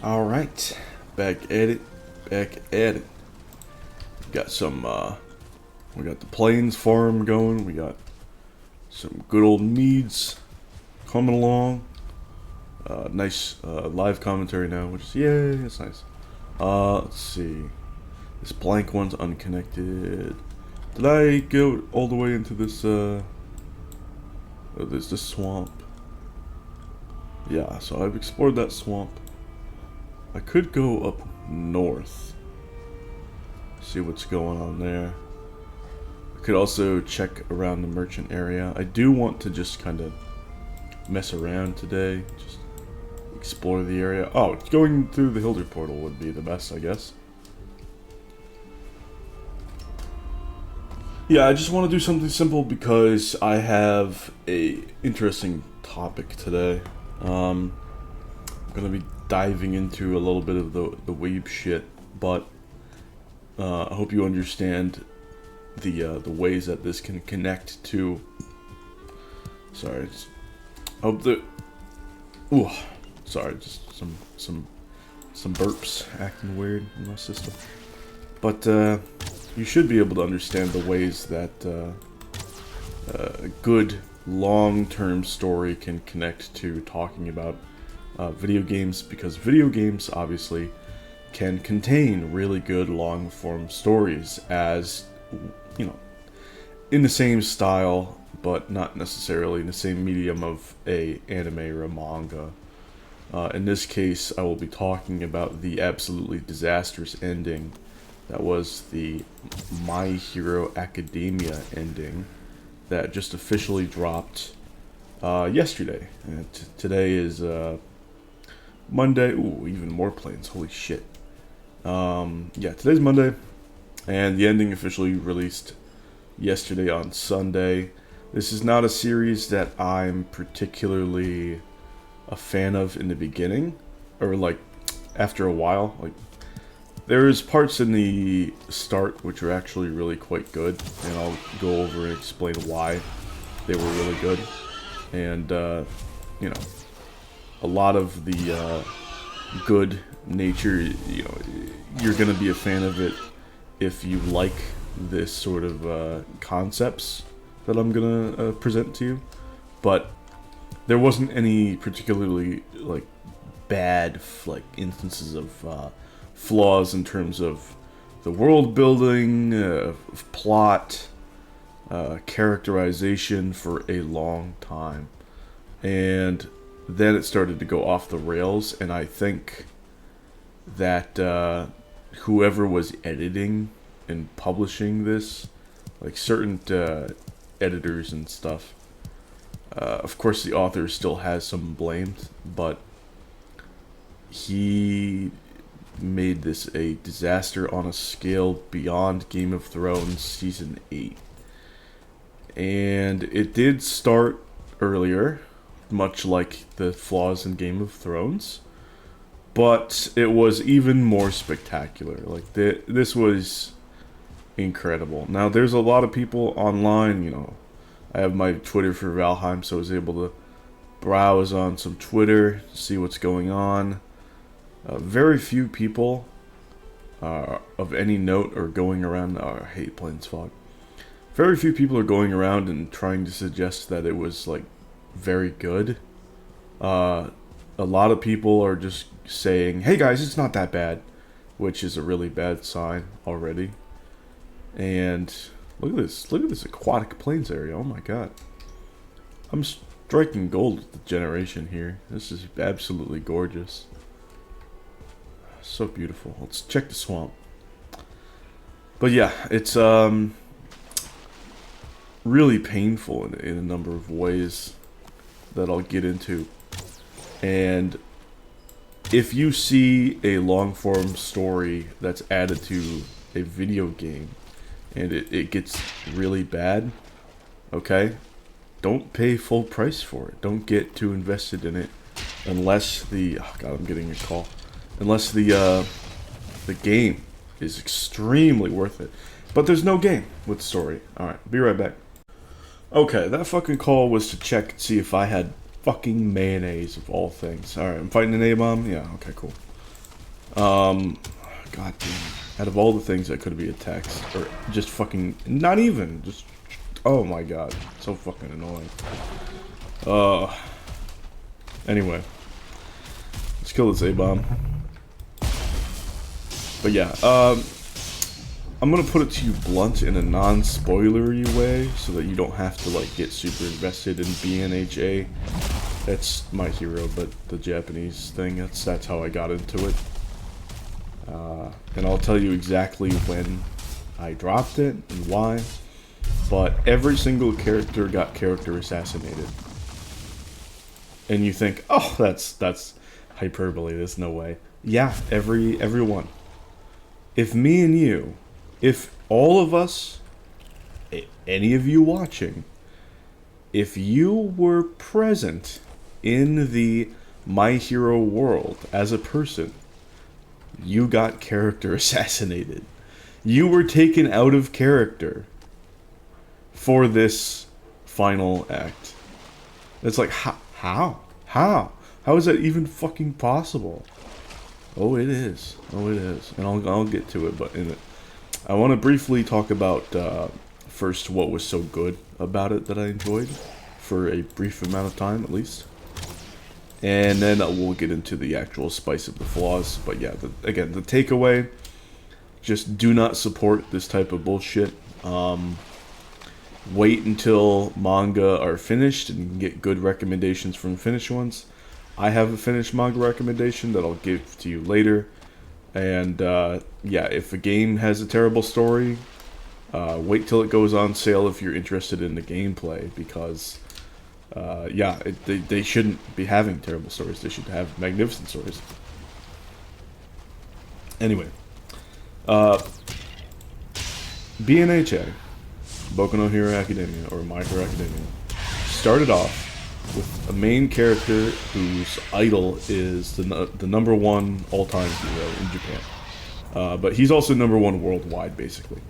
Alright, back at it, back at it. Got some, we got the plains farm going, we got some good old needs coming along. Nice, live commentary now, which is, yay, it's nice. Let's see. This blank one's unconnected. Did I go all the way into this, there's this swamp. Yeah, so I've explored that swamp. I could go up north, see what's going on there. I could also check around the merchant area. I do want to just kind of mess around today, just explore the area. Oh, going through the Hilder portal would be the best, I guess. Yeah, I just want to do something simple because I have a interesting topic today. I'm gonna be diving into a little bit of the Weeb shit, but I hope you understand the ways that this can connect to. Sorry, I hope that. Ooh, sorry, just some burps acting weird in my system, but you should be able to understand the ways that a good long-term story can connect to talking about video games, because video games obviously can contain really good long-form stories, as you know, in the same style but not necessarily in the same medium of a anime or a manga. In this case, I will be talking about the absolutely disastrous ending that was the My Hero Academia ending that just officially dropped yesterday. And today is Monday. Ooh, even more planes. Holy shit. Yeah, today's Monday, and the ending officially released yesterday on Sunday. This is not a series that I'm particularly a fan of in the beginning, or like after a while. Like, there's parts in the start which are actually really quite good, and I'll go over and explain why they were really good. And you know, a lot of the good nature, you know, you're gonna be a fan of it if you like this sort of concepts that I'm gonna present to you. But there wasn't any particularly like bad like instances of flaws in terms of the world building, of plot, characterization for a long time. And then it started to go off the rails, and I think that whoever was editing and publishing this, like certain editors and stuff, of course the author still has some blame, but he made this a disaster on a scale beyond Game of Thrones Season 8. And it did start earlier, much like the flaws in Game of Thrones, but it was even more spectacular. Like, this was incredible. Now, there's a lot of people online, you know, I have my Twitter for Valheim, so I was able to browse on some Twitter, see what's going on. Very few people of any note are going around. Oh, I hate Plains Fog. Very few people are going around and trying to suggest that it was like very good. A lot of people are just saying, "Hey guys, it's not that bad," which is a really bad sign already. And look at this aquatic plains area. Oh my god, I'm striking gold with the generation here. This is absolutely gorgeous. So beautiful. Let's check the swamp. But yeah, it's really painful in a number of ways that I'll get into. And if you see a long form story that's added to a video game and it gets really bad, okay, don't pay full price for it. Don't get too invested in it unless the, oh god, I'm getting a call. Unless the game is extremely worth it. But there's no game with story. Alright, be right back. Okay, that fucking call was to check and see if I had fucking mayonnaise of all things. Alright, I'm fighting an A-bomb? Yeah, okay, cool. God damn. Out of all the things that could be a text, or just fucking, not even, just, oh my god, so fucking annoying. Anyway, let's kill this A-bomb. But yeah, I'm gonna put it to you blunt in a non-spoilery way, so that you don't have to like get super invested in BNHA. That's my hero, but the Japanese thing, that's how I got into it. And I'll tell you exactly when I dropped it and why. But every single character got character assassinated. And you think, oh, that's hyperbole, there's no way. Yeah, everyone. If me and you, if all of us, any of you watching, if you were present in the My Hero world as a person, you got character assassinated. You were taken out of character for this final act. It's like, how? How is that even fucking possible? Oh, it is. Oh, it is. And I'll get to it, but I want to briefly talk about first what was so good about it that I enjoyed for a brief amount of time, at least. And then we'll get into the actual spice of the flaws. But yeah, again, the takeaway, just do not support this type of bullshit. Wait until manga are finished and you can get good recommendations from finished ones. I have a finished manga recommendation that I'll give to you later. And yeah, if a game has a terrible story, wait till it goes on sale if you're interested in the gameplay, because yeah, they shouldn't be having terrible stories. They should have magnificent stories. Anyway, BNHA, Boku no Hero Academia, or My Hero Academia, started off with a main character whose idol is the #1 all-time hero in Japan. But he's also #1 worldwide, basically.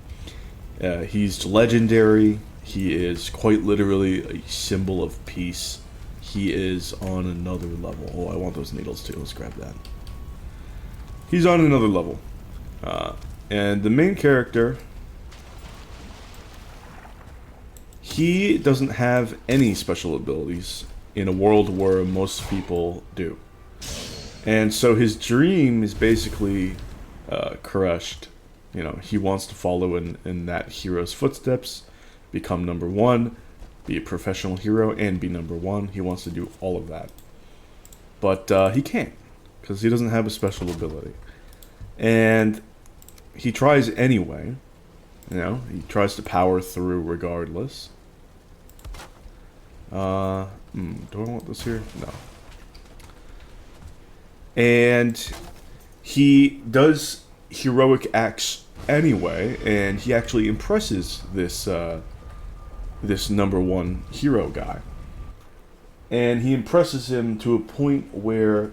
He's legendary. He is quite literally a symbol of peace. He is on another level. Oh, I want those needles too. Let's grab that. He's on another level. And the main character, he doesn't have any special abilities in a world where most people do. And so his dream is basically crushed. You know, he wants to follow in that hero's footsteps, become #1, be a professional hero, and be #1. He wants to do all of that. But he can't, because he doesn't have a special ability. And he tries anyway. You know, he tries to power through regardless. Do I want this here? No. And he does heroic acts anyway, and he actually impresses this this #1 hero guy. And he impresses him to a point where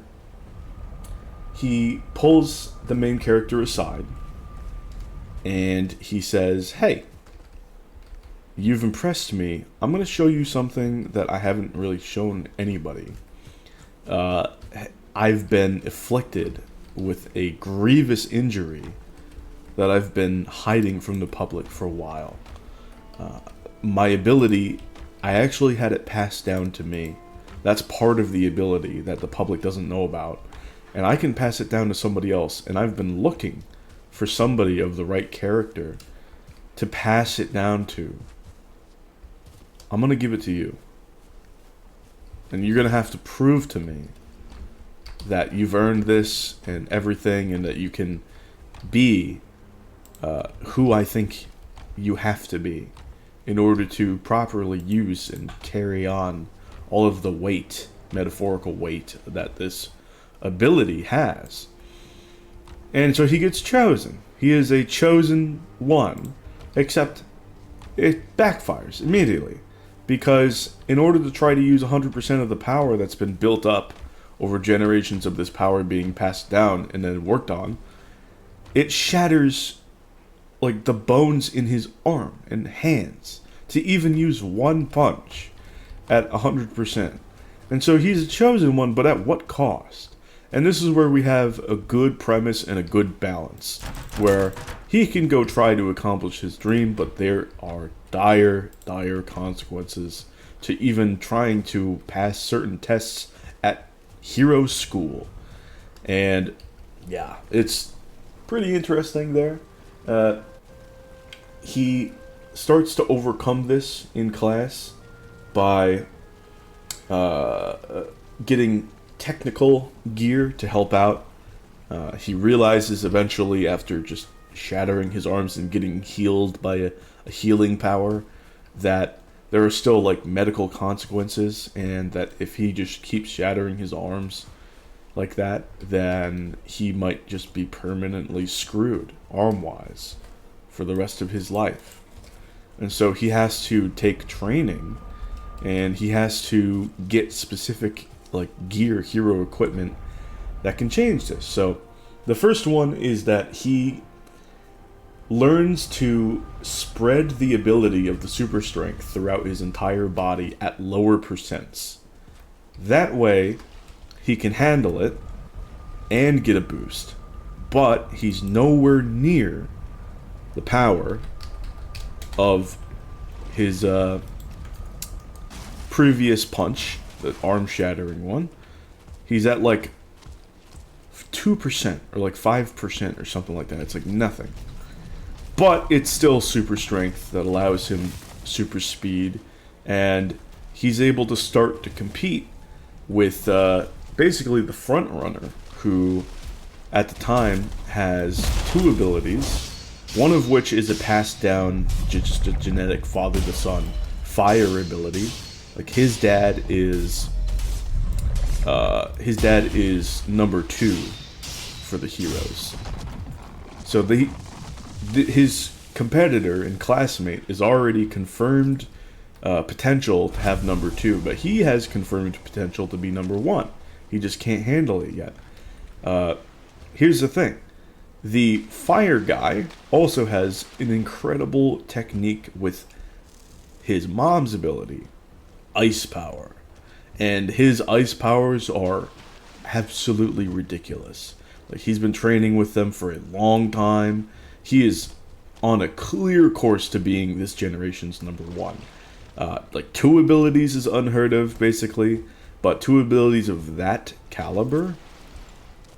he pulls the main character aside and he says, "Hey, you've impressed me. I'm going to show you something that I haven't really shown anybody. I've been afflicted with a grievous injury that I've been hiding from the public for a while. My ability, I actually had it passed down to me. That's part of the ability that the public doesn't know about. And I can pass it down to somebody else. And I've been looking for somebody of the right character to pass it down to. I'm going to give it to you. And you're going to have to prove to me that you've earned this and everything, and that you can be who I think you have to be in order to properly use and carry on all of the weight, metaphorical weight, that this ability has." And so he gets chosen. He is a chosen one, except it backfires immediately. Because in order to try to use 100% of the power that's been built up over generations of this power being passed down and then worked on, it shatters like the bones in his arm and hands to even use one punch at 100%. And so he's a chosen one, but at what cost? And this is where we have a good premise and a good balance, where he can go try to accomplish his dream, but there are dire, dire consequences to even trying to pass certain tests at hero school. And yeah, it's pretty interesting there. He starts to overcome this in class by getting technical gear to help out. He realizes eventually, after just shattering his arms and getting healed by a healing power, that there are still like medical consequences, and that if he just keeps shattering his arms like that, then he might just be permanently screwed arm-wise for the rest of his life. And so he has to take training, and he has to get specific like gear, hero equipment that can change this. So the first one is that he learns to spread the ability of the super strength throughout his entire body at lower percents. That way he can handle it and get a boost, but he's nowhere near the power of his previous punch, the arm-shattering one. He's at like 2% or like 5% or something like that. It's like nothing. But it's still super strength that allows him super speed, and he's able to start to compete with basically the front runner, who at the time has two abilities, one of which is a passed down, just a genetic father to son fire ability. Like his dad is number 2 for the heroes. So his competitor and classmate is already confirmed potential to have number 2, but he has confirmed potential to be number 1. He just can't handle it yet. Here's the thing. The fire guy also has an incredible technique with his mom's ability, ice power. And his ice powers are absolutely ridiculous. Like, he's been training with them for a long time. He is on a clear course to being this generation's number 1. Like, 2 abilities is unheard of, basically. But 2 abilities of that caliber,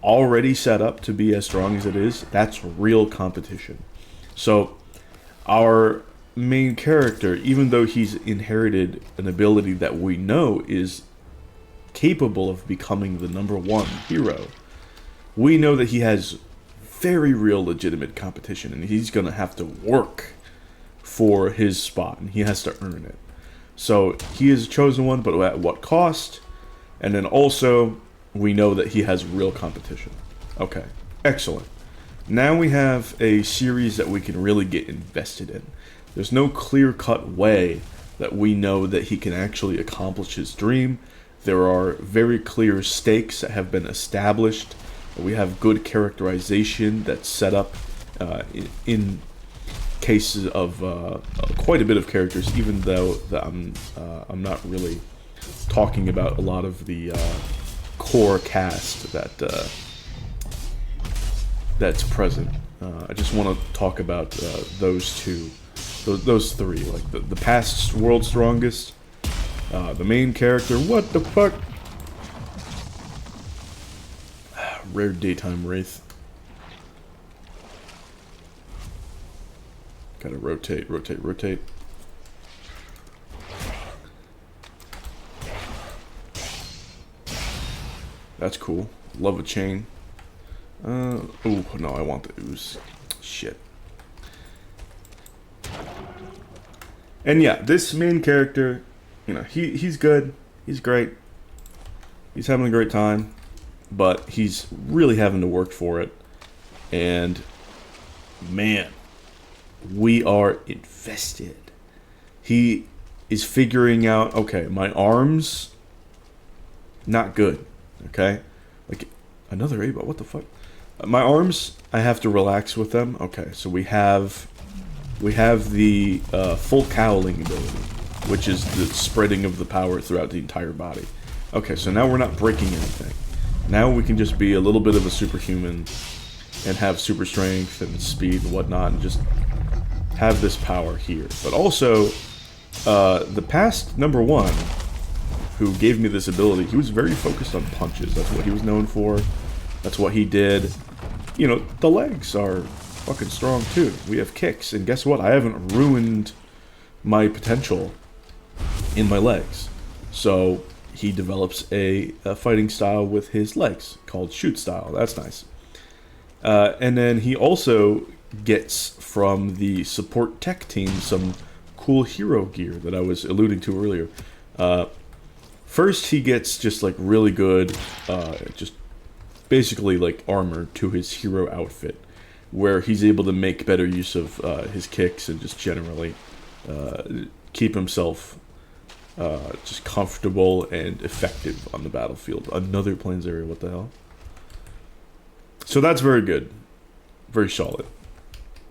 already set up to be as strong as it is, that's real competition. So, our main character, even though he's inherited an ability that we know is capable of becoming the number 1 hero, we know that he has very real legitimate competition, and he's going to have to work for his spot, and he has to earn it. So he is a chosen one, but at what cost? And then also, we know that he has real competition. Okay, excellent. Now we have a series that we can really get invested in. There's no clear-cut way that we know that he can actually accomplish his dream. There are very clear stakes that have been established. We have good characterization that's set up in cases of quite a bit of characters, even though I'm not really talking about a lot of the core cast that's present. I just want to talk about those 2, those 3, like the past world's strongest, the main character. What the fuck? Rare daytime Wraith. Gotta rotate, rotate, rotate. That's cool. Love a chain. Oh no, I want the ooze. Shit. And yeah, this main character, you know, he's good. He's great. He's having a great time. But he's really having to work for it. And man, we are invested. He is figuring out, okay, my arms, not good. Okay? Like, another Abot, what the fuck? My arms, I have to relax with them. Okay, so we have the full cowling ability, which is the spreading of the power throughout the entire body. Okay, so now we're not breaking anything. Now we can just be a little bit of a superhuman and have super strength and speed and whatnot and just have this power here. But also, the past number one who gave me this ability, he was very focused on punches. That's what he was known for. That's what he did. You know, the legs are fucking strong too. We have kicks, and guess what? I haven't ruined my potential in my legs. So he develops a fighting style with his legs called shoot style. That's nice. And then he also gets from the support tech team some cool hero gear that I was alluding to earlier. First, he gets just like really good, just basically like armor to his hero outfit, where he's able to make better use of his kicks and just generally keep himself just comfortable and effective on the battlefield. Another plains area, what the hell? So that's very good, very solid.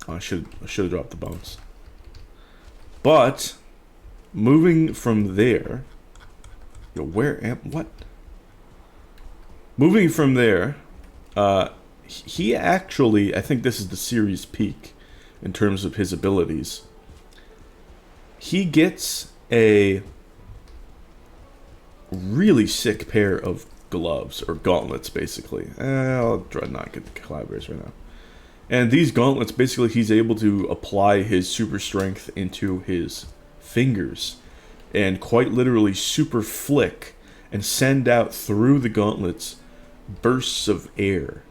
I should have dropped the bones. But moving from there, yo, where am what? Moving from there, he actually, I think this is the series peak in terms of his abilities. He gets a really sick pair of gloves, or gauntlets, basically. I'll try not get the collaborators right now. And these gauntlets, basically, he's able to apply his super strength into his fingers and quite literally super flick and send out through the gauntlets bursts of air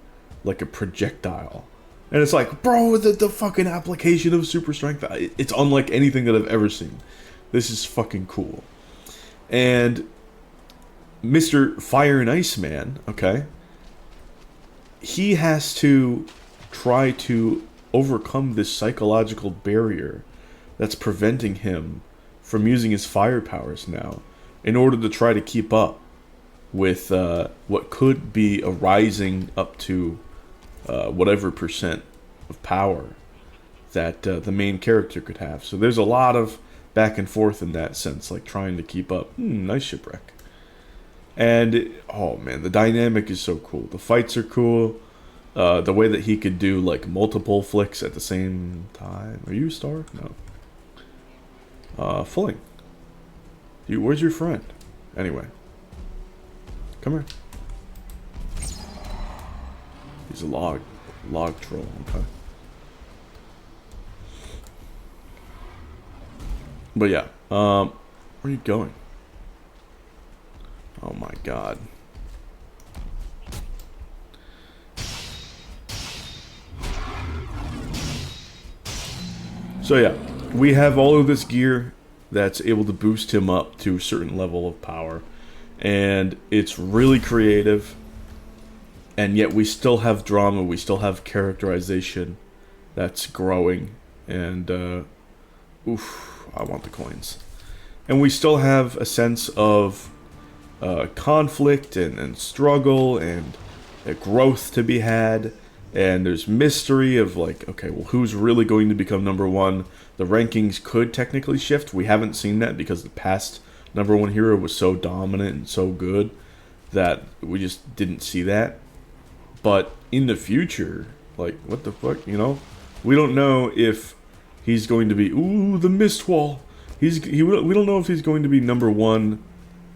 like a projectile. And it's like, bro, the fucking application of super strength, it's unlike anything that I've ever seen. This is fucking cool. And Mr. Fire and Ice Man, okay, he has to try to overcome this psychological barrier that's preventing him from using his fire powers now in order to try to keep up with what could be a rising up to whatever percent of power that the main character could have. So there's a lot of back and forth in that sense, like trying to keep up. Nice shipwreck. And, oh man, the dynamic is so cool. The fights are cool. The way that he could do, like, multiple flicks at the same time. Are you a star? No. Fulling. Where's your friend? Anyway. Come here. He's a log troll, okay. But yeah, where are you going? Oh my god. So yeah, we have all of this gear that's able to boost him up to a certain level of power. And it's really creative. And yet we still have drama, we still have characterization that's growing. And, oof, I want the coins. And we still have a sense of conflict and struggle and growth to be had. And there's mystery of like, okay, well, who's really going to become number one? The rankings could technically shift. We haven't seen that because the past number one hero was so dominant and so good that we just didn't see that. But in the future, like, what the fuck, you know? We don't know if he's going to be, ooh, the mist wall. We don't know if he's going to be number one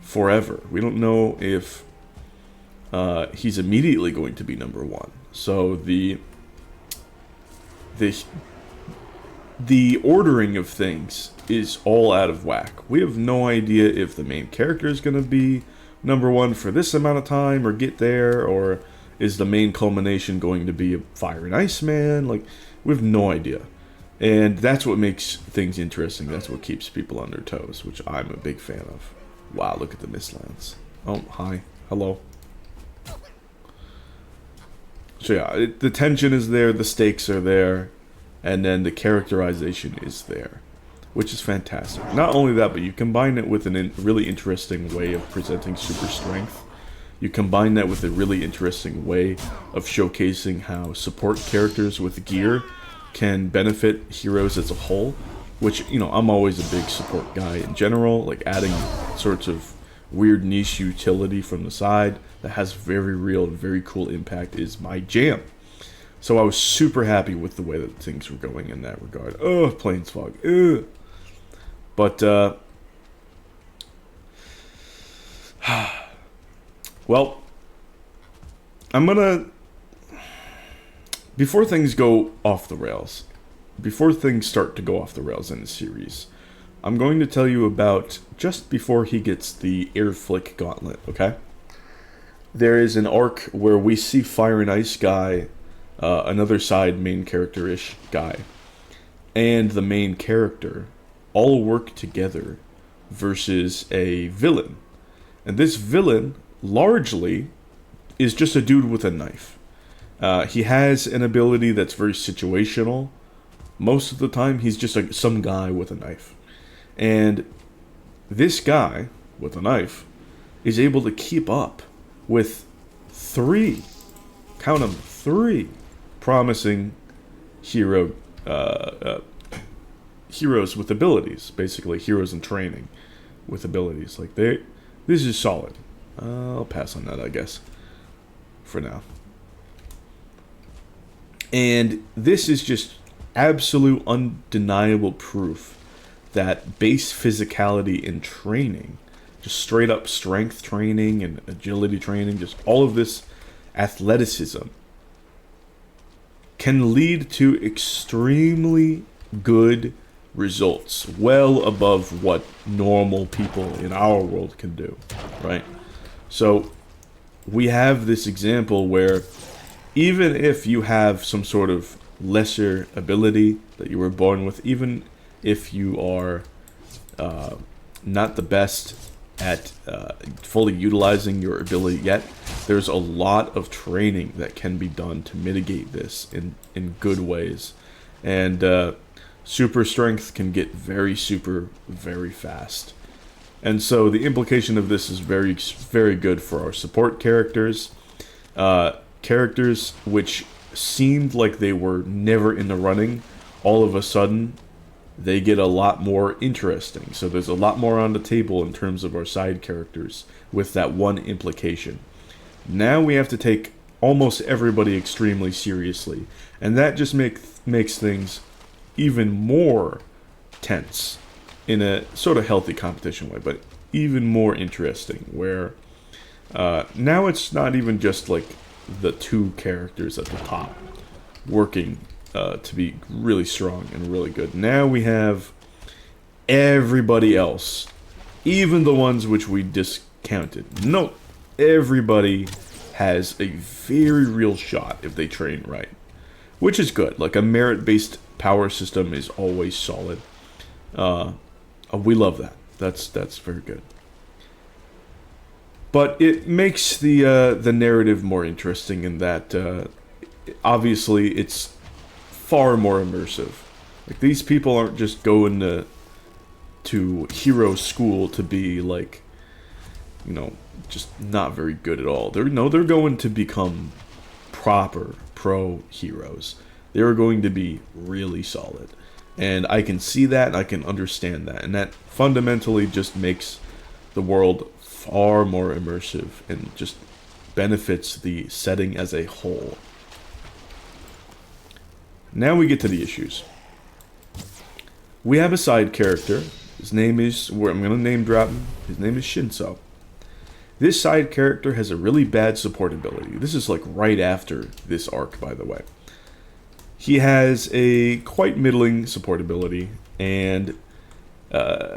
forever. We don't know if he's immediately going to be number one. So the ordering of things is all out of whack. We have no idea if the main character is going to be number one for this amount of time or get there, or is the main culmination going to be a Fire and Ice Man? Like, we have no idea. And that's what makes things interesting. That's what keeps people on their toes, which I'm a big fan of. Wow, look at the Mistlands. Oh, hi. Hello. So yeah, the tension is there, the stakes are there, and then the characterization is there, which is fantastic. Not only that, but you combine it with a really interesting way of presenting super strength. You combine that with a really interesting way of showcasing how support characters with gear can benefit heroes as a whole, which, you know, I'm always a big support guy in general, like adding sorts of weird niche utility from the side that has very real and very cool impact is my jam. So I was super happy with the way that things were going in that regard. Oh, Planesfog. Ugh. But, well, I'm gonna, before things go off the rails, before things start to go off the rails in the series, I'm going to tell you about just before he gets the Air Flick Gauntlet, okay? There is an arc where we see Fire and Ice guy, another side main character-ish guy, and the main character all work together versus a villain. And this villain, largely, is just a dude with a knife. He has an ability that's very situational. Most of the time, he's just some guy with a knife. And this guy with a knife is able to keep up with three, count them, three promising heroes with abilities. Basically, heroes in training with abilities. Like, this is solid. I'll pass on that, I guess, for now. And this is just absolute, undeniable proof that base physicality and training, just straight up strength training and agility training, just all of this athleticism, can lead to extremely good results, well above what normal people in our world can do, right? So we have this example where even if you have some sort of lesser ability that you were born with, even if you are not the best at fully utilizing your ability yet, there's a lot of training that can be done to mitigate this in good ways. And super strength can get very super very fast. And so the implication of this is very, very good for our support characters. Characters which seemed like they were never in the running, all of a sudden they get a lot more interesting. So there's a lot more on the table in terms of our side characters with that one implication. Now we have to take almost everybody extremely seriously, and that just makes things even more tense in a sort of healthy competition way, but even more interesting, where now it's not even just like the two characters at the top working to be really strong and really good. Now we have everybody else, even the ones which we discounted. No, everybody has a very real shot if they train right, which is good. Like, a merit-based power system is always solid. We love that. That's very good. But it makes the narrative more interesting in that obviously it's far more immersive. Like, these people aren't just going to hero school to be like, you know, just not very good at all. They're going to become proper pro heroes. They're going to be really solid. And I can see that, and I can understand that. And that fundamentally just makes the world far more immersive and just benefits the setting as a whole. Now we get to the issues. We have a side character. His name is, I'm going to name drop him. His name is Shinso. This side character has a really bad support ability. This is like right after this arc, by the way. He has a quite middling support ability, and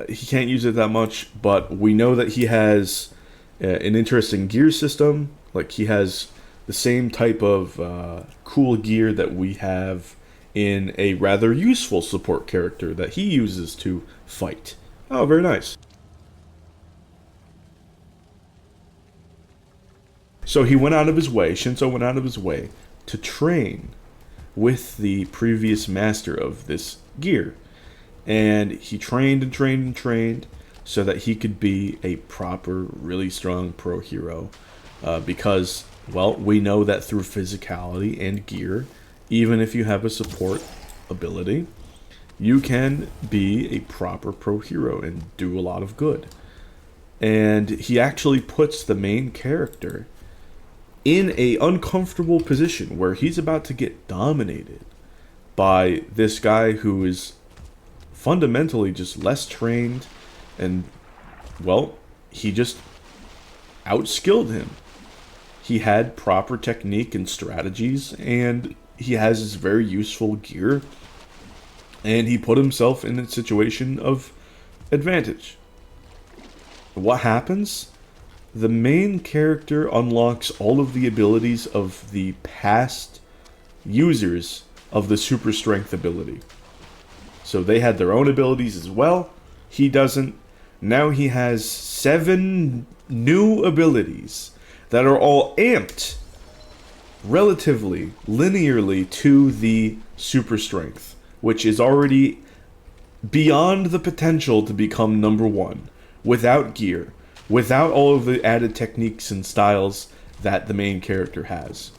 he can't use it that much, but we know that he has an interesting gear system. Like, he has the same type of cool gear that we have in a rather useful support character that he uses to fight. Oh, very nice. So he went out of his way, Shinso went out of his way to train with the previous master of this gear. And he trained and trained and trained so that he could be a proper, really strong pro hero. Because, well, we know that through physicality and gear, even if you have a support ability, you can be a proper pro hero and do a lot of good. And he actually puts the main character in a uncomfortable position where he's about to get dominated by this guy who is fundamentally just less trained, and, well, he just outskilled him. He had proper technique and strategies, and he has his very useful gear, and he put himself in a situation of advantage. What happens? The main character unlocks all of the abilities of the past users of the super strength ability. So they had their own abilities as well. He doesn't. Now he has 7 new abilities that are all amped relatively linearly to the super strength, which is already beyond the potential to become number 1 without gear, without all of the added techniques and styles that the main character has.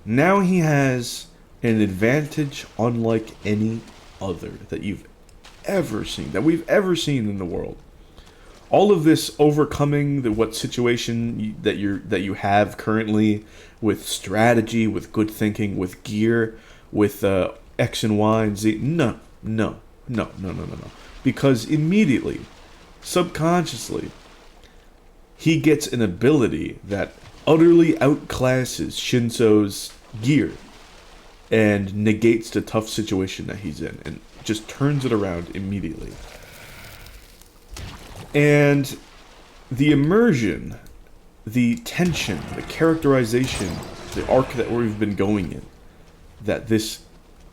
Now he has an advantage unlike any other that you've ever seen, that we've ever seen in the world. All of this overcoming what situation that you have currently with strategy, with good thinking, with gear, with X and Y and Z. No. Because immediately, subconsciously, he gets an ability that utterly outclasses Shinso's gear and negates the tough situation that he's in and just turns it around immediately. And the immersion, the tension, the characterization, the arc that we've been going in, that this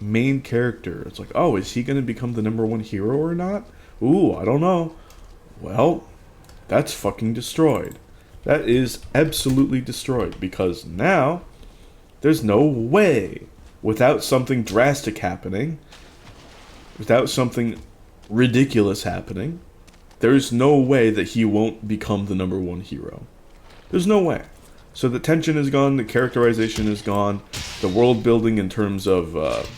main character, it's like, oh, is he going to become the number 1 hero or not? Ooh, I don't know. Well, that's fucking destroyed. That is absolutely destroyed, because now there's no way, without something drastic happening, without something ridiculous happening, there's no way that he won't become the number 1 hero. There's no way. So the tension is gone, the characterization is gone, the world building in terms of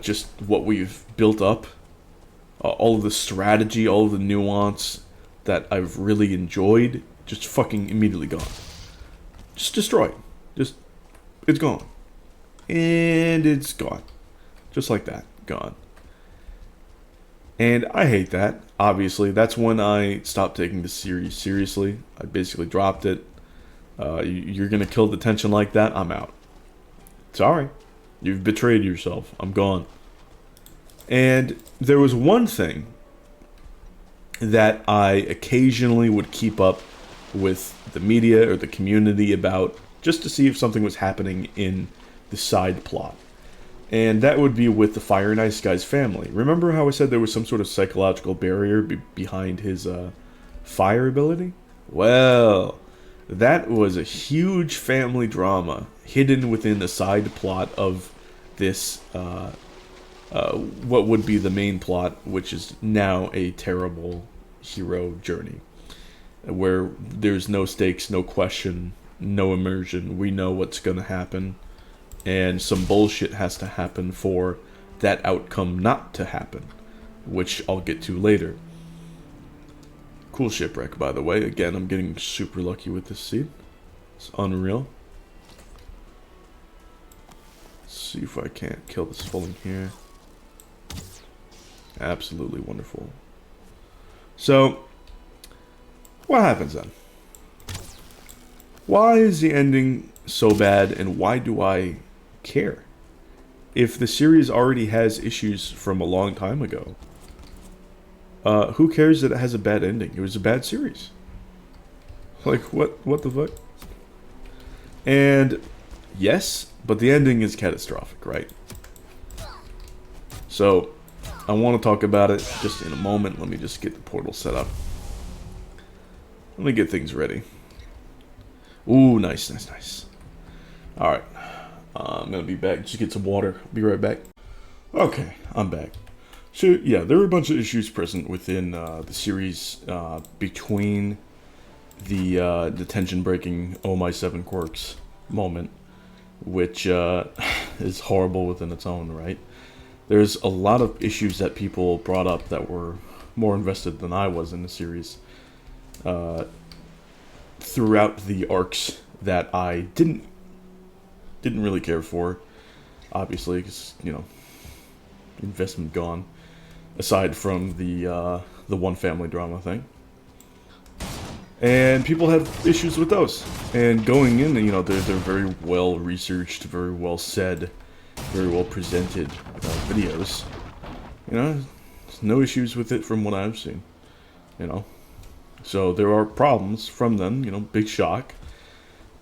just what we've built up, all of the strategy, all of the nuance that I've really enjoyed, just fucking immediately gone. Just destroyed. Just, it's gone. And it's gone. Just like that. Gone. And I hate that, obviously. That's when I stopped taking the series seriously. I basically dropped it. You're gonna kill the tension like that? I'm out. Sorry. You've betrayed yourself. I'm gone. And there was one thing that I occasionally would keep up with the media or the community about, just to see if something was happening in the side plot. And that would be with the Fire and Ice guy's family. Remember how I said there was some sort of psychological barrier behind his fire ability? Well, that was a huge family drama hidden within the side plot of this, what would be the main plot, which is now a terrible hero journey. Where there's no stakes, no question, no immersion. We know what's going to happen. And some bullshit has to happen for that outcome not to happen, which I'll get to later. Cool shipwreck, by the way. Again, I'm getting super lucky with this seed. It's unreal. Let's see if I can't kill this falling here. Absolutely wonderful. So, what happens then? Why is the ending so bad, and why do I care? If the series already has issues from a long time ago, who cares that it has a bad ending? It was a bad series. Like, what the fuck? And yes, but the ending is catastrophic, right? So, I want to talk about it just in a moment. Let me just get the portal set up. Let me get things ready. Ooh, nice. Alright. I'm gonna be back. Just get some water. Be right back. Okay, I'm back. So, yeah, there were a bunch of issues present within the series between the tension-breaking Oh My Seven Quirks moment, which is horrible within its own right. There's a lot of issues that people brought up that were more invested than I was in the series throughout the arcs that I didn't really care for, obviously, because, you know, investment gone, aside from the one family drama thing. And people had issues with those. And going in, you know, they're very well researched, very well said, very well presented videos. You know, there's no issues with it from what I've seen. You know, so there are problems from them. You know, big shock.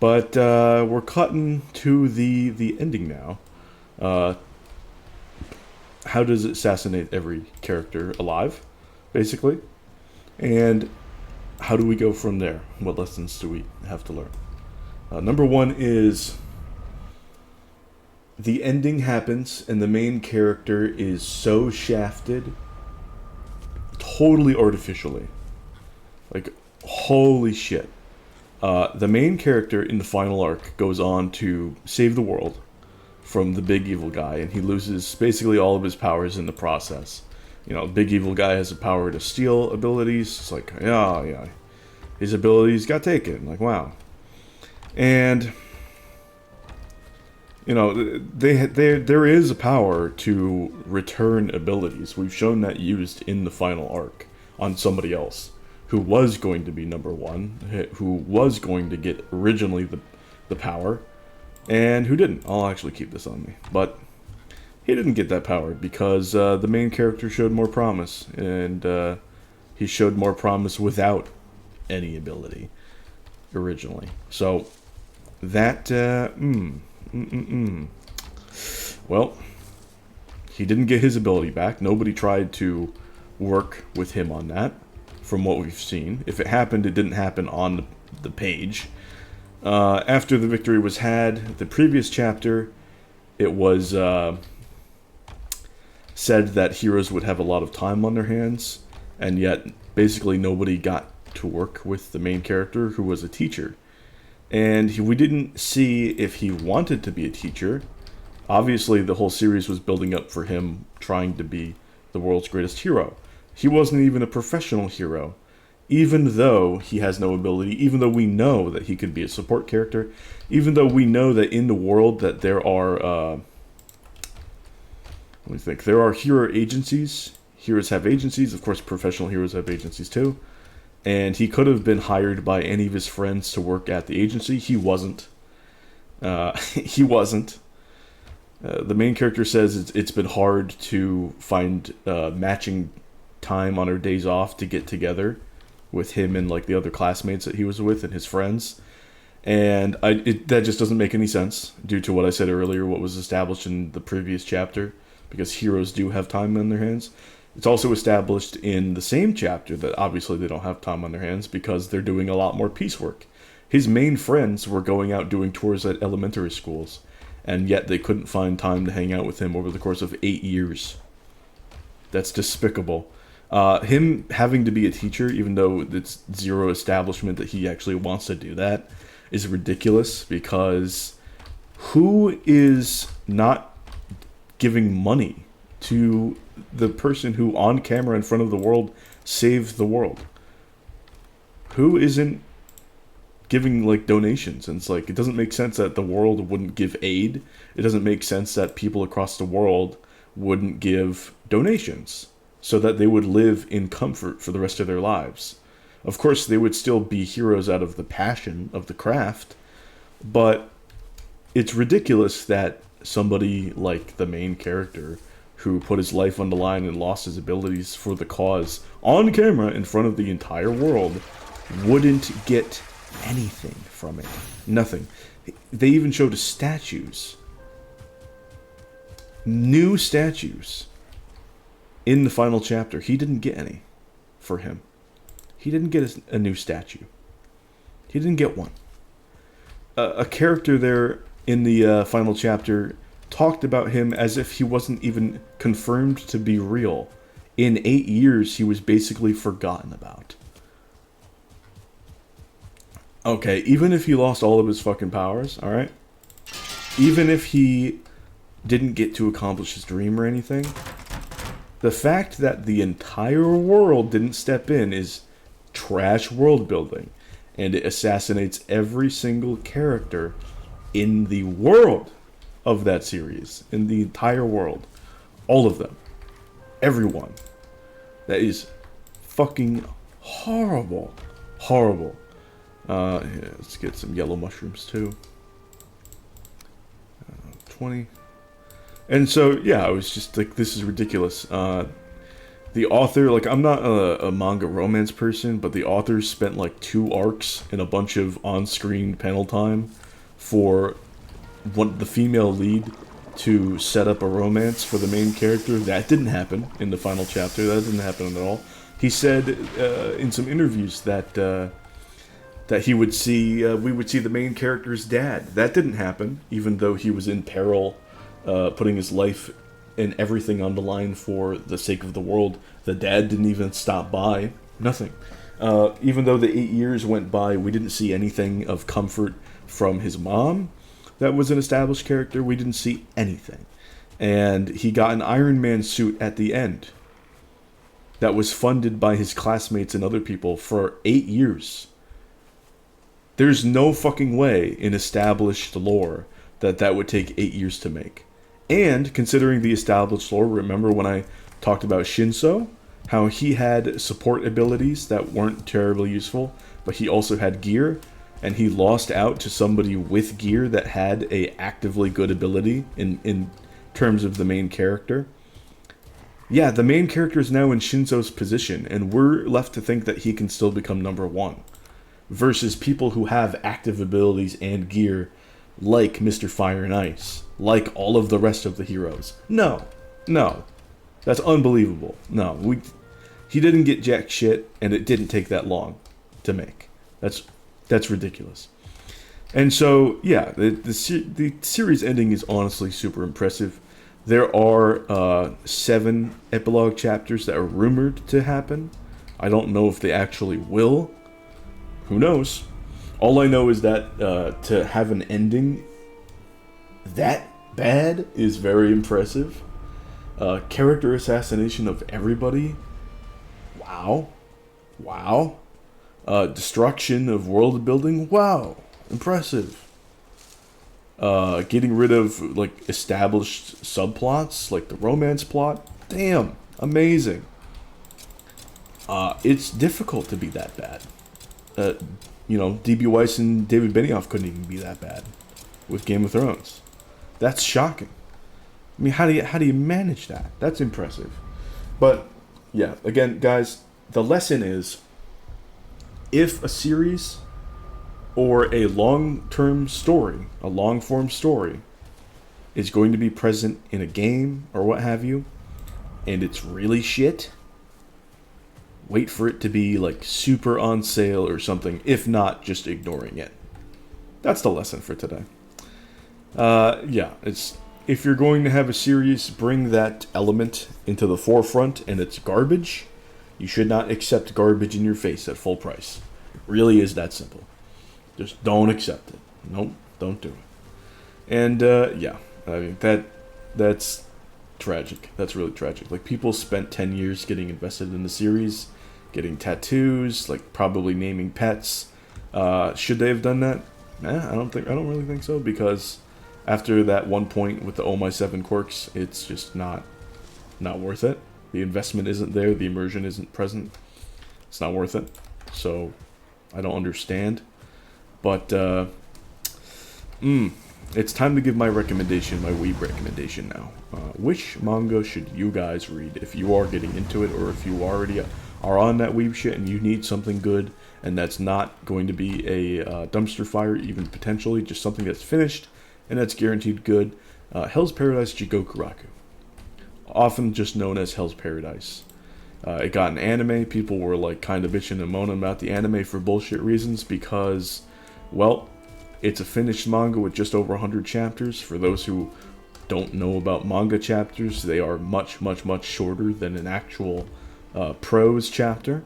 But we're cutting to the ending now. How does it assassinate every character alive, basically? And how do we go from there? What lessons do we have to learn? Number one is the ending happens and the main character is so shafted totally artificially. Like, holy shit. The main character in the final arc goes on to save the world from the big evil guy, and he loses basically all of his powers in the process. You know, the big evil guy has the power to steal abilities. It's like, yeah, his abilities got taken. Like, wow. And, you know, there is a power to return abilities. We've shown that used in the final arc on somebody else who was going to be number one, who was going to get originally the power, and who didn't. I'll actually keep this on me. But he didn't get that power because the main character showed more promise, and he showed more promise without any ability originally. So that, well, he didn't get his ability back. Nobody tried to work with him on that, from what we've seen. If it happened, it didn't happen on the page. After the victory was had, the previous chapter, it was said that heroes would have a lot of time on their hands, and yet basically nobody got to work with the main character, who was a teacher. And we didn't see if he wanted to be a teacher. Obviously, the whole series was building up for him trying to be the world's greatest hero. He wasn't even a professional hero, even though he has no ability, even though we know that he could be a support character, even though we know that in the world that there are, let me think, there are hero agencies. Heroes have agencies. Of course, professional heroes have agencies too. And he could have been hired by any of his friends to work at the agency. He wasn't. He wasn't. The main character says it's been hard to find matching time on our days off to get together with him and like the other classmates that he was with and his friends. And that just doesn't make any sense due to what I said earlier, what was established in the previous chapter, because heroes do have time on their hands. It's also established in the same chapter that obviously they don't have time on their hands because they're doing a lot more piecework. His main friends were going out doing tours at elementary schools, and yet they couldn't find time to hang out with him over the course of 8 years. That's despicable. Him having to be a teacher, even though it's zero establishment that he actually wants to do that, is ridiculous, because who is not giving money to the person who on camera in front of the world saved the world? Who isn't giving like donations? And it's like, it doesn't make sense that the world wouldn't give aid. It doesn't make sense that people across the world wouldn't give donations so that they would live in comfort for the rest of their lives. Of course, they would still be heroes out of the passion of the craft, but it's ridiculous that somebody like the main character, who put his life on the line and lost his abilities for the cause on camera in front of the entire world, wouldn't get anything from it. Nothing. They even showed statues. New statues. In the final chapter. He didn't get any for him. He didn't get a new statue. He didn't get one. A character there in the final chapter talked about him as if he wasn't even confirmed to be real. In 8 years, he was basically forgotten about. Okay, even if he lost all of his fucking powers, alright? Even if he didn't get to accomplish his dream or anything, The fact that the entire world didn't step in is trash world building, and it assassinates every single character in the world of that series, in the entire world. All of them. Everyone. That is fucking horrible. Horrible. Yeah, let's get some yellow mushrooms too. 20. And so, yeah, I was just like, this is ridiculous. The author, like, I'm not a manga romance person, but the author spent like 2 arcs and a bunch of on-screen panel time for the female lead to set up a romance for the main character. That didn't happen in the final chapter. That didn't happen at all. He said in some interviews that that he would see we would see the main character's dad. That didn't happen, even though he was in peril, putting his life and everything on the line for the sake of the world. The dad didn't even stop by. Nothing. Even though the 8 years went by, we didn't see anything of comfort from his mom. That was an established character. We didn't see anything. And he got an Iron Man suit at the end that was funded by his classmates and other people for 8 years. There's no fucking way in established lore that would take 8 years to make. And considering the established lore, remember when I talked about Shinso? How he had support abilities that weren't terribly useful, but he also had gear, and he lost out to somebody with gear that had a actively good ability in terms of the main character. Yeah, the main character is now in Shinso's position, and we're left to think that he can still become number 1. Versus people who have active abilities and gear, like Mr. Fire and Ice, like all of the rest of the heroes. No. That's unbelievable. No, he didn't get jack shit, and it didn't take that long to make. That's ridiculous. And so, yeah, the series ending is honestly super impressive. There are 7 epilogue chapters that are rumored to happen. I don't know if they actually will. Who knows? All I know is that to have an ending that bad is very impressive. Character assassination of everybody. Wow. Destruction of world building. Wow. Impressive. Getting rid of like established subplots, like the romance plot. Damn. Amazing. It's difficult to be that bad. D.B. Weiss and David Benioff couldn't even be that bad with Game of Thrones. That's shocking. I mean, how do you manage that? That's impressive. But yeah, again, guys, the lesson is, if a series or a long-term story, a long-form story, is going to be present in a game or what have you, and it's really shit, wait for it to be like super on sale or something. If not, just ignoring it. That's the lesson for today. If you're going to have a series bring that element into the forefront and it's garbage, you should not accept garbage in your face at full price. It really is that simple. Just don't accept it. Nope, don't do it. And I mean that's tragic. That's really tragic. Like, people spent 10 years getting invested in the series, getting tattoos, like probably naming pets. Should they have done that? I don't really think so, because after that one point with the Oh My 7 quirks, it's just not worth it. The investment isn't there, the immersion isn't present. It's not worth it. So I don't understand. But it's time to give my recommendation, my Weeb recommendation now. Which manga should you guys read if you are getting into it, or if you already are on that Weeb shit and you need something good and that's not going to be a dumpster fire, even potentially, just something that's finished and that's guaranteed good? Hell's Paradise Jigokuraku. Often just known as Hell's Paradise. It got an anime. People were like kind of bitching and moaning about the anime for bullshit reasons because, well, it's a finished manga with just over 100 chapters. For those who don't know about manga chapters, they are much, much, much shorter than an actual prose chapter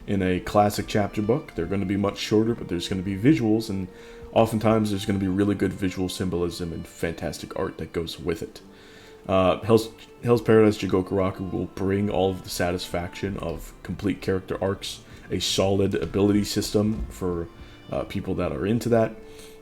in a classic chapter book. They're going to be much shorter, but there's going to be visuals, and oftentimes there's going to be really good visual symbolism and fantastic art that goes with it. Hell's Paradise Jigokuraku will bring all of the satisfaction of complete character arcs, a solid ability system for people that are into that,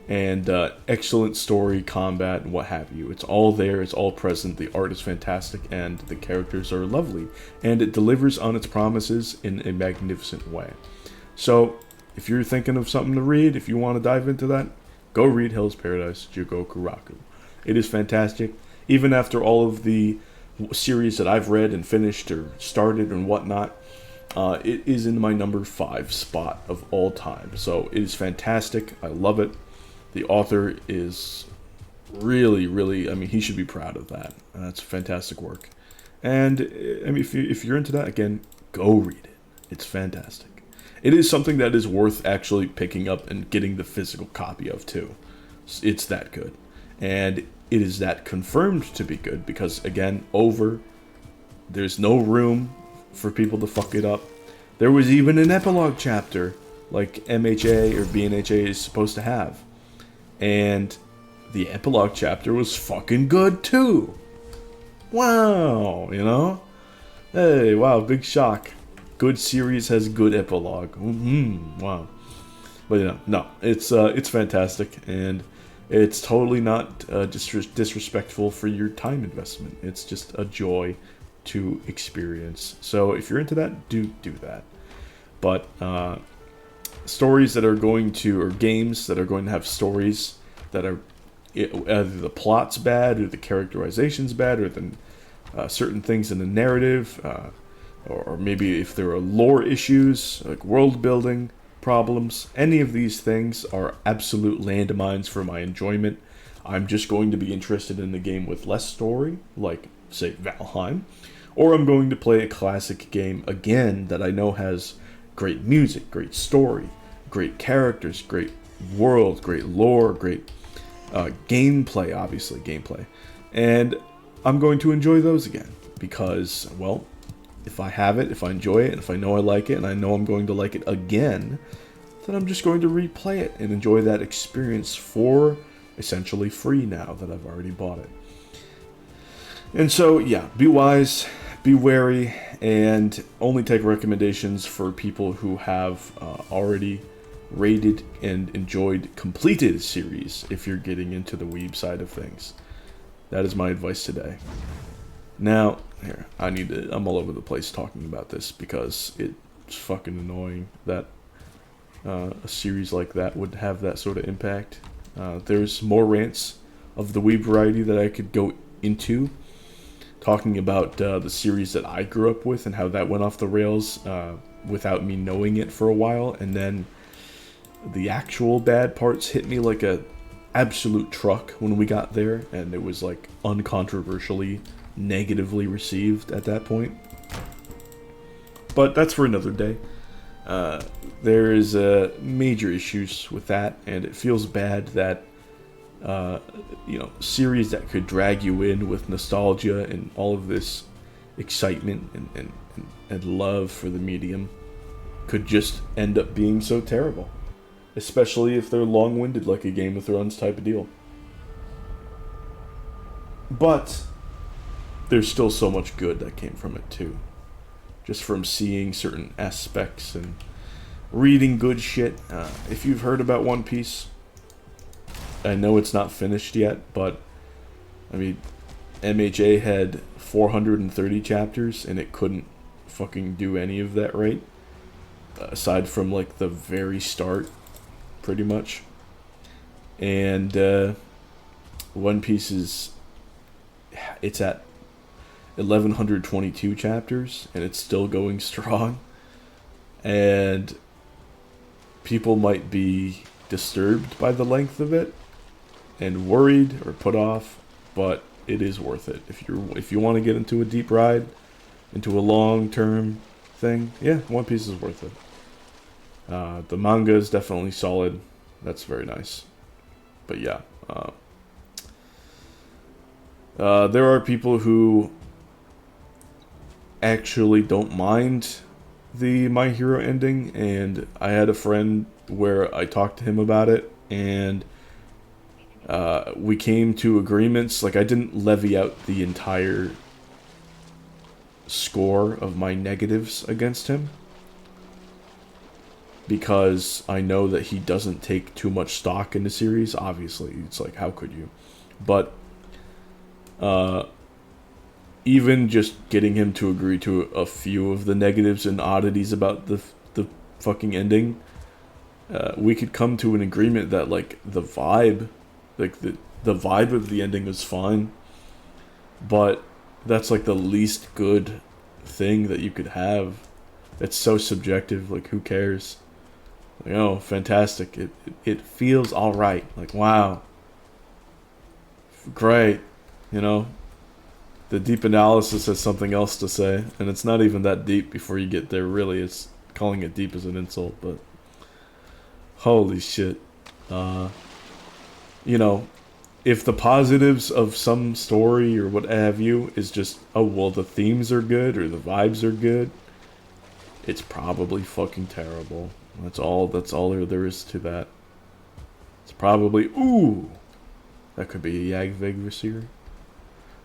and excellent story, combat, and what have you. It's all there, it's all present, the art is fantastic, and the characters are lovely, and it delivers on its promises in a magnificent way. So, if you're thinking of something to read, if you want to dive into that, go read Hell's Paradise Jigokuraku. It is fantastic. Even after all of the series that I've read and finished or started and whatnot, it is in my number 5 spot of all time. So it is fantastic. I love it. The author is really, I mean, he should be proud of that. That's fantastic work. And I mean, if you're into that, again, go read it. It's fantastic. It is something that is worth actually picking up and getting the physical copy of too. It's that good. And it is that confirmed to be good because, again, there's no room for people to fuck it up. There was even an epilogue chapter like MHA or BNHA is supposed to have. And the epilogue chapter was fucking good too. Wow, you know? Hey, wow, big shock. Good series has good epilogue. Wow. But no, it's fantastic, and it's totally not disrespectful for your time investment. It's just a joy to experience. So if you're into that, do that. But stories that are going to, or games that are going to have stories that are either the plot's bad, or the characterization's bad, or the certain things in the narrative, or maybe if there are lore issues, like world building problems, any of these things are absolute landmines for my enjoyment. I'm just going to be interested in the game with less story, like, say, Valheim, or I'm going to play a classic game again that I know has great music, great story, great characters, great world, great lore, great gameplay, obviously, gameplay. And I'm going to enjoy those again, because, well, if I have it, if I enjoy it, and if I know I like it, and I know I'm going to like it again, then I'm just going to replay it and enjoy that experience for essentially free now that I've already bought it. And so, yeah, be wise, be wary, and only take recommendations for people who have already rated and enjoyed completed series if you're getting into the Weeb side of things. That is my advice today. Now, here, I'm all over the place talking about this because it's fucking annoying that a series like that would have that sort of impact. There's more rants of the Weeb variety that I could go into, talking about the series that I grew up with and how that went off the rails without me knowing it for a while, and then the actual bad parts hit me like a absolute truck when we got there, and it was like uncontroversially negatively received at that point. But that's for another day. There is major issues with that, and it feels bad that series that could drag you in with nostalgia and all of this excitement and love for the medium could just end up being so terrible, especially if they're long-winded like a Game of Thrones type of deal. But there's still so much good that came from it too, just from seeing certain aspects and reading good shit. If you've heard about One Piece, I know it's not finished yet, but I mean, MHA had 430 chapters and it couldn't fucking do any of that right, aside from like the very start, pretty much. And One Piece it's at 1122 chapters and it's still going strong, and people might be disturbed by the length of it and worried or put off, but it is worth it if you want to get into a deep ride, into a long-term thing. Yeah, One Piece is worth it. The manga is definitely solid. That's very nice. But yeah, there are people who actually don't mind the My Hero ending, and I had a friend where I talked to him about it, and we came to agreements. Like, I didn't levy out the entire score of my negatives against him, because I know that he doesn't take too much stock in the series. Obviously, it's like, how could you? But even just getting him to agree to a few of the negatives and oddities about the fucking ending, we could come to an agreement that, like, the vibe, like the vibe of the ending was fine, but that's like the least good thing that you could have. It's so subjective. Like, who cares? Like, oh, fantastic. It feels all right. Like, wow, great. You know, the deep analysis has something else to say, and it's not even that deep before you get there. Really, it's calling it deep is an insult, but holy shit. You know, if the positives of some story or what have you is just, oh, well, the themes are good or the vibes are good, it's probably fucking terrible. That's all there is to that. It's probably, ooh, that could be a Jagdvegsir.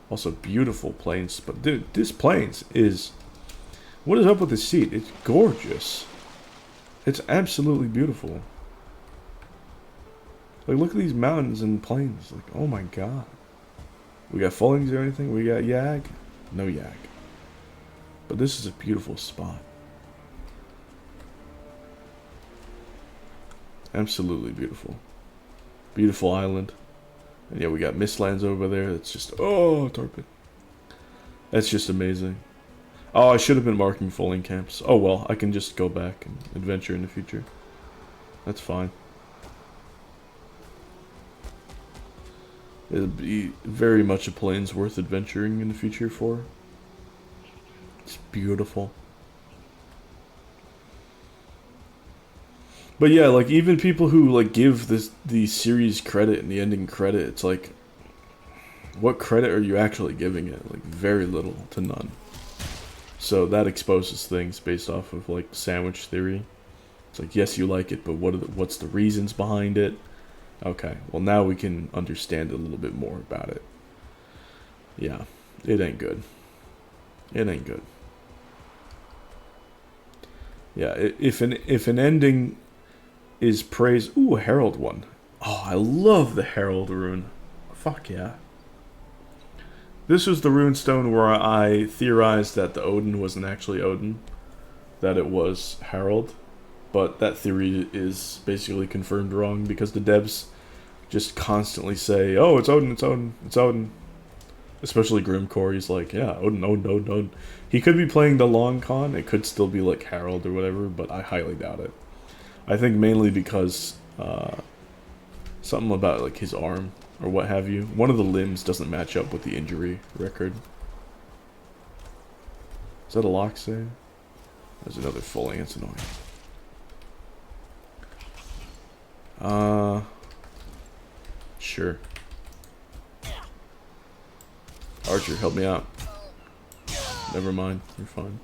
Also, beautiful planes, but dude, this planes is, what is up with the seat? It's gorgeous. It's absolutely beautiful. Like, look at these mountains and plains. Like, oh my god. We got Fullings or anything? We got Yag? No Yag. But this is a beautiful spot. Absolutely beautiful. Beautiful island. And yeah, we got Mistlands over there. It's just, oh, Torpid. That's just amazing. Oh, I should have been marking Fulling camps. Oh well, I can just go back and adventure in the future. That's fine. It'll be very much a plains worth adventuring in the future for. It's beautiful. But yeah, like, even people who, like, give the series credit and the ending credit, it's like, what credit are you actually giving it? Like, very little to none. So that exposes things based off of, like, sandwich theory. It's like, yes, you like it, but what's the reasons behind it? Okay, well, now we can understand a little bit more about it. Yeah, it ain't good. It ain't good. Yeah, if an ending is praised... Ooh, a Herald one. Oh, I love the Herald rune. Fuck yeah. This was the rune stone where I theorized that the Odin wasn't actually Odin, that it was Herald, but that theory is basically confirmed wrong because the devs just constantly say, oh, it's Odin, it's Odin, it's Odin. Especially Grimcore, he's like, yeah, Odin, Odin, Odin, Odin. He could be playing the long con, it could still be like Herald or whatever, but I highly doubt it. I think mainly because something about, like, his arm or what have you. One of the limbs doesn't match up with the injury record. Is that a lock save? There's another Fulling, it's annoying. Sure. Archer, help me out. Never mind, you're fine.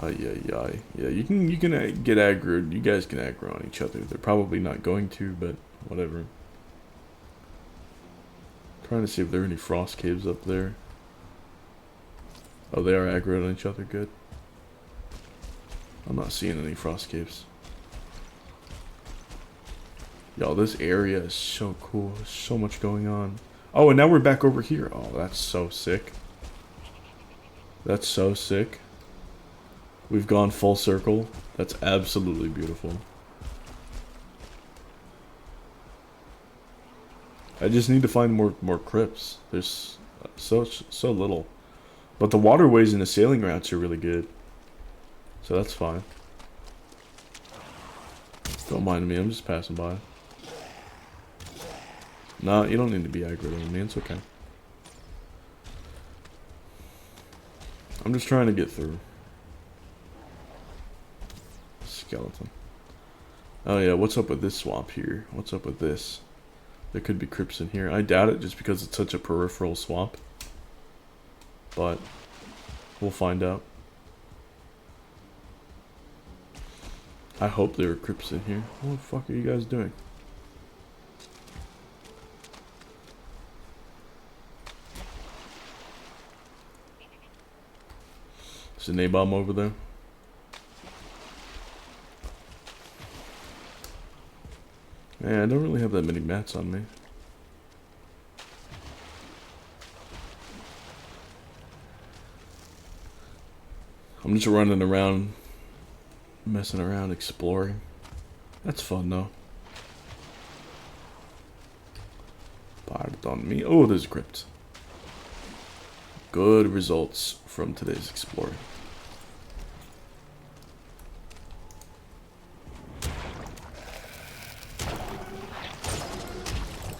Yeah, you can get aggroed. You guys can aggro on each other. They're probably not going to, but whatever. Trying to see if there are any frost caves up there. Oh, they are aggroed on each other. Good. I'm not seeing any frost caves. Yo, this area is so cool. There's so much going on. Oh, and now we're back over here. Oh, that's so sick. That's so sick. We've gone full circle. That's absolutely beautiful. I just need to find more crypts. There's so little. But the waterways and the sailing routes are really good. So that's fine. Don't mind me, I'm just passing by. Nah, you don't need to be aggro on me, it's okay. I'm just trying to get through. Skeleton. Oh yeah, what's up with this swamp here? What's up with this? There could be crypts in here. I doubt it just because it's such a peripheral swamp. But we'll find out. I hope there are crypts in here. What the fuck are you guys doing? There's an A-bomb over there. Yeah, I don't really have that many mats on me. I'm just running around, messing around, exploring. That's fun though. Pardon me. Oh, there's a crypt. Good results from today's exploring.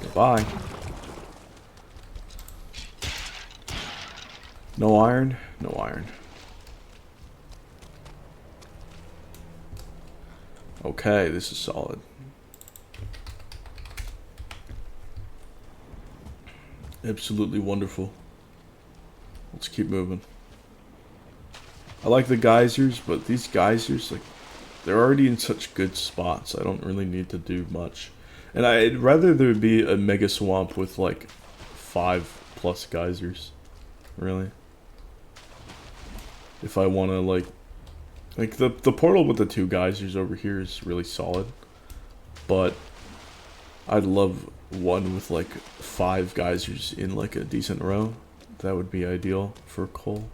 Goodbye. No iron? No iron. Okay, this is solid. Absolutely wonderful. Let's keep moving. I like the geysers, but these geysers, like, they're already in such good spots. I don't really need to do much. And I'd rather there be a mega swamp with, like, 5+ geysers. Really. If I want to, like the portal with the 2 geysers over here is really solid. But I'd love one with, like, 5 geysers in, like, a decent row. That would be ideal for coal.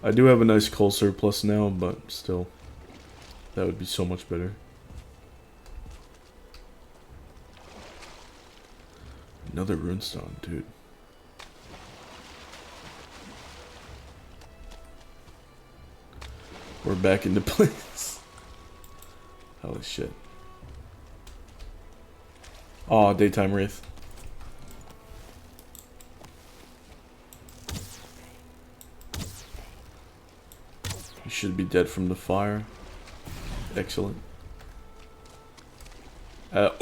I do have a nice coal surplus now, but still, that would be so much better. Another runestone, dude. We're back into place. Holy shit. Aw, daytime wraith. You should be dead from the fire. Excellent.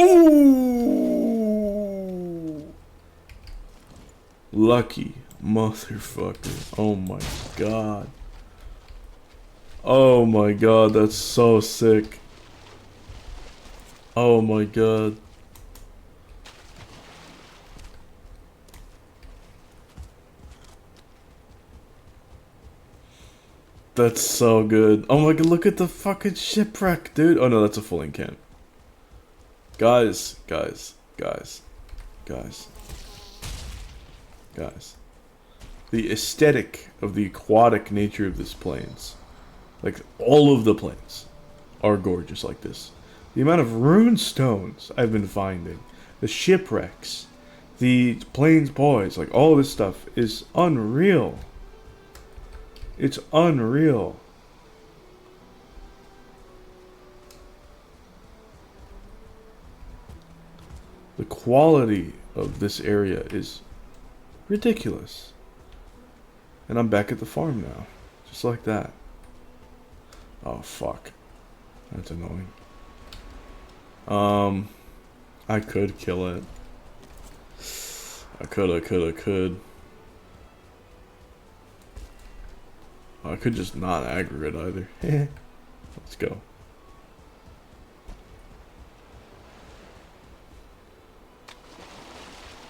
Ooh! Lucky motherfucker. Oh my god. Oh my god, that's so sick. Oh my god. That's so good. Oh my god, look at the fucking shipwreck, dude. Oh no, that's a full encamp. Guys. The aesthetic of the aquatic nature of this plains. Like, all of the plains are gorgeous like this. The amount of rune stones I've been finding. The shipwrecks. The plains boys. Like, all this stuff is unreal. It's unreal. The quality of this area is ridiculous. And I'm back at the farm now. Just like that. Oh, fuck. That's annoying. I could kill it. I could. I could just not aggro it either. Let's go.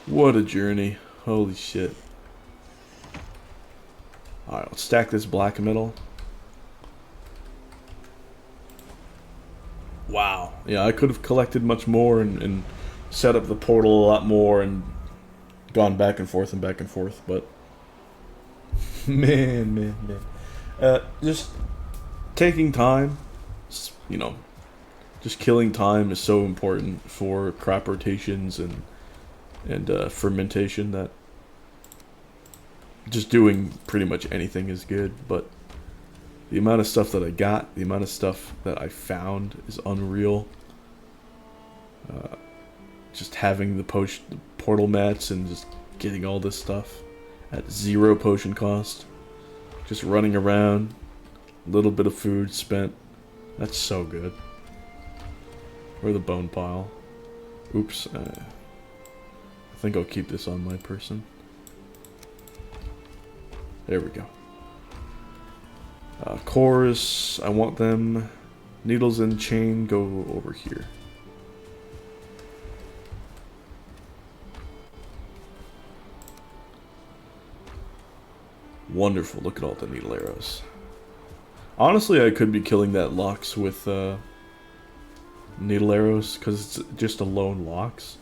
What a journey. Holy shit. Alright, let's stack this black metal. Wow. Yeah, I could have collected much more and set up the portal a lot more and gone back and forth, but man. Just taking time, you know, just killing time is so important for crop rotations and fermentation that just doing pretty much anything is good, but the amount of stuff that I got, the amount of stuff that I found is unreal. Just having the portal mats and just getting all this stuff at 0 potion cost. Just running around, a little bit of food spent. That's so good. Or the bone pile. Oops. I think I'll keep this on my person. There we go. Cores, I want them. Needles and chain go over here. Wonderful. Look at all the needle arrows. Honestly, I could be killing that Lox with needle arrows, because it's just a lone Lox.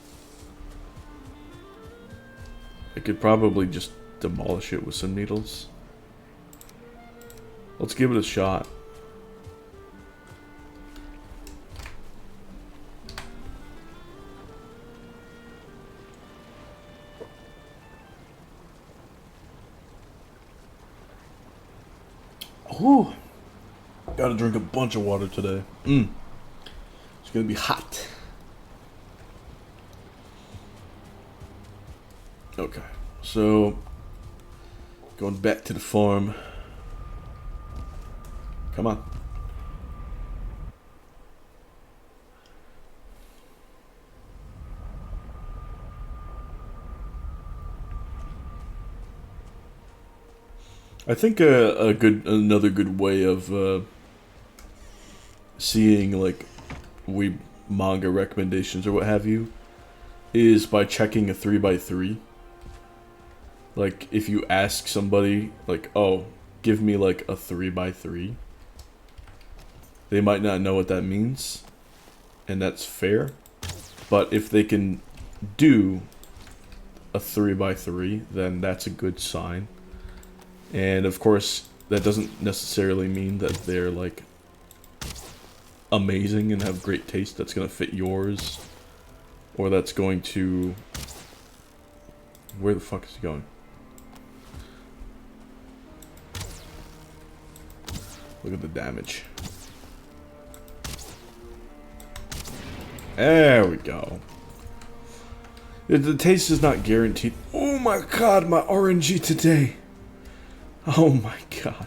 I could probably just demolish it with some needles. Let's give it a shot. Ooh. Gotta drink a bunch of water today. It's gonna be hot. Okay, so going back to the farm. Come on. I think another good way of seeing like Weeb manga recommendations or what have you is by checking a 3x3. Like if you ask somebody like, "Oh, give me like a 3x3," they might not know what that means, and that's fair. But if they can do a 3x3, then that's a good sign. And of course, that doesn't necessarily mean that they're like amazing and have great taste that's going to fit yours, or that's going to... Where the fuck is he going? Look at the damage. There we go. The taste is not guaranteed. Oh my god, my RNG today. Oh my god.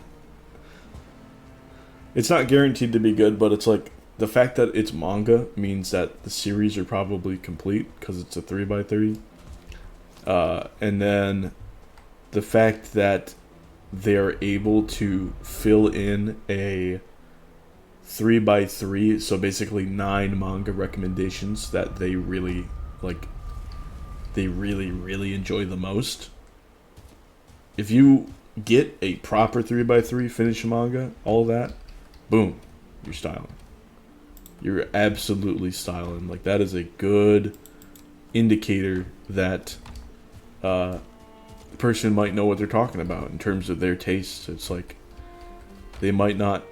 It's not guaranteed to be good, but it's like, the fact that it's manga means that the series are probably complete, because it's a 3x3. And then the fact that they're able to fill in a 3x3, so basically 9 manga recommendations that they really, like, they really enjoy the most. If you get a proper 3x3 finished manga, all of that, boom, you're styling. You're absolutely styling. Like, that is a good indicator that the person might know what they're talking about in terms of their tastes. It's like, they might not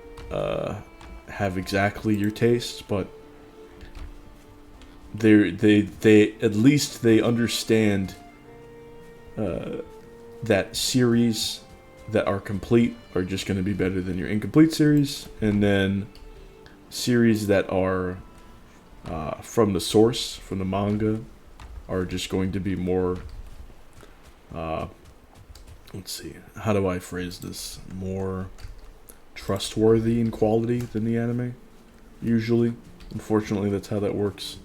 have exactly your tastes, but they at least they understand that series that are complete are just going to be better than your incomplete series, and then series that are from the source, from the manga, are just going to be more let's see, how do I phrase this, more trustworthy in quality than the anime, usually. Unfortunately, that's how that works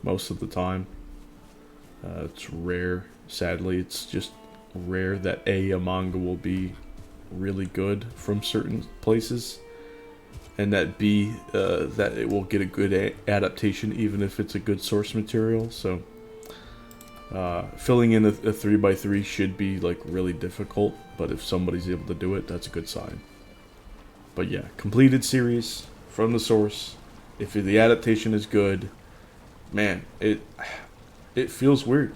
most of the time. It's rare, sadly, it's just rare that a manga will be really good from certain places, and that B, that it will get a good adaptation even if it's a good source material. So filling in a 3x3 should be like really difficult, but if somebody's able to do it, that's a good sign. But yeah, completed series from the source, if the adaptation is good, man, it feels weird.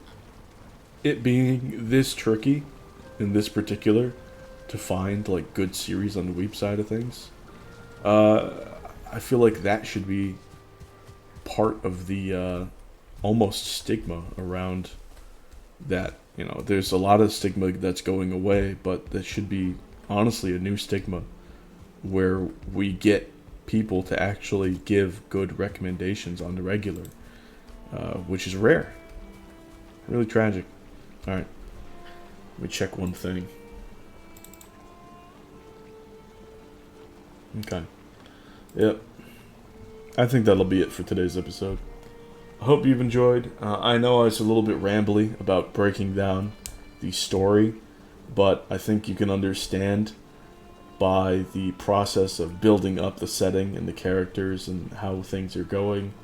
It being this tricky, in this particular, to find like good series on the Weeb side of things, I feel like that should be part of the almost stigma around that. You know, there's a lot of stigma that's going away, but that should be honestly a new stigma where we get people to actually give good recommendations on the regular, which is rare. Really tragic. Alright, let me check one thing. Okay. Yep. I think that'll be it for today's episode. I hope you've enjoyed. I know I was a little bit rambly about breaking down the story, but I think you can understand by the process of building up the setting and the characters and how things are going,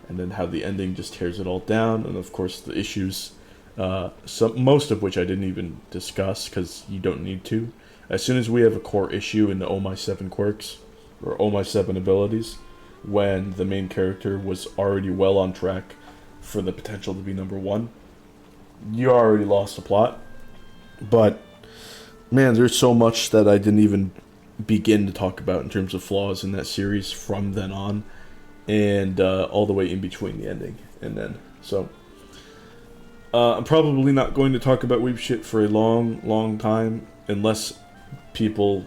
and then how the ending just tears it all down, and of course the issues, most of which I didn't even discuss because you don't need to, As soon as we have a core issue in the Oh My 7 quirks, or Oh My 7 abilities, when the main character was already well on track for the potential to be number one, you already lost the plot. But, man, there's so much that I didn't even begin to talk about in terms of flaws in that series from then on, and all the way in between the ending and then. So, I'm probably not going to talk about Weeb shit for a long time, unless people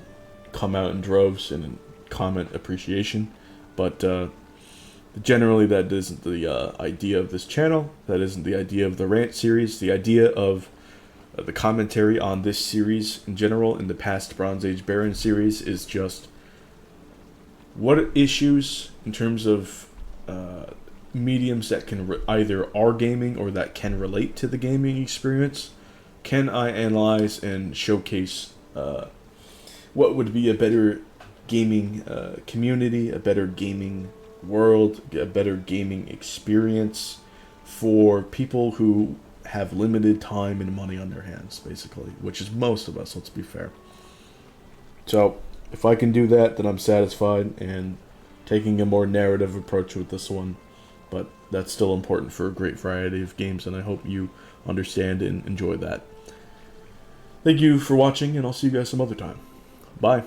come out in droves and comment appreciation. But generally, that isn't the idea of this channel. That isn't the idea of the rant series. The idea of the commentary on this series in general, in the past Bronze Age Baron series, is just what issues in terms of mediums that can either are gaming or that can relate to the gaming experience can I analyze and showcase what would be a better gaming community, a better gaming world, a better gaming experience for people who have limited time and money on their hands, basically, which is most of us, let's be fair. So, if I can do that, then I'm satisfied, and taking a more narrative approach with this one, but that's still important for a great variety of games, and I hope you understand and enjoy that. Thank you for watching, and I'll see you guys some other time. Bye.